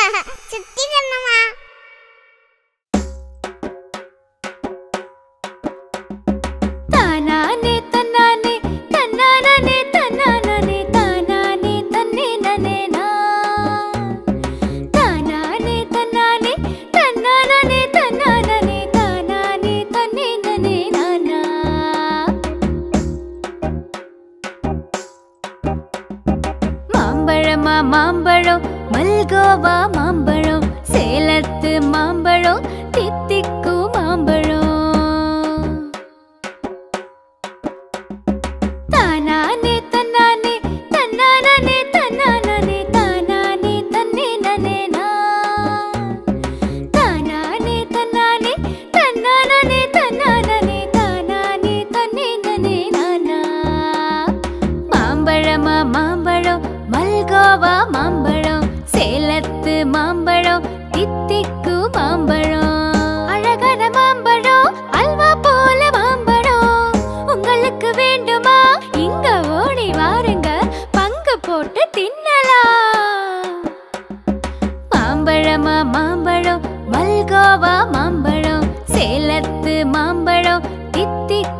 சுத்தி கண்ணம்மா. தானானே தன்னானே தன்னானே தன்னானே தானானே தன்னே நனே நா. தானானே தன்னானே தன்னானே தன்னானே தானானே தன்னே நனே நானா. மாம்பழமா மாம்பழம் மல்கோவா மாம்பழம் சேலத்து மாம்பழம் தித்திக்கு மாம்பழம். தானானே தன்னானே தன்னானே தன்னானே தானானே தன்னே நனே நா. தானானே தன்னானே தன்னானே தன்னானே தானானே தன்னே நனே நானா. மாம்பழமா மாம்பழம் மல்கோவா மாம்பழம் சேலத்து மாம்பழம் தித்திக்கு மாம்பழம். அழகான மாம்பழம் அல்வா போல மாம்பழம். உங்களுக்கு வேண்டுமா இங்க ஓடி வாருங்க பங்கு போட்டு தின்னலாம். மாம்பழமா மாம்பழம் மல்கோவா மாம்பழம் சேலத்து மாம்பழம் தித்திக்கு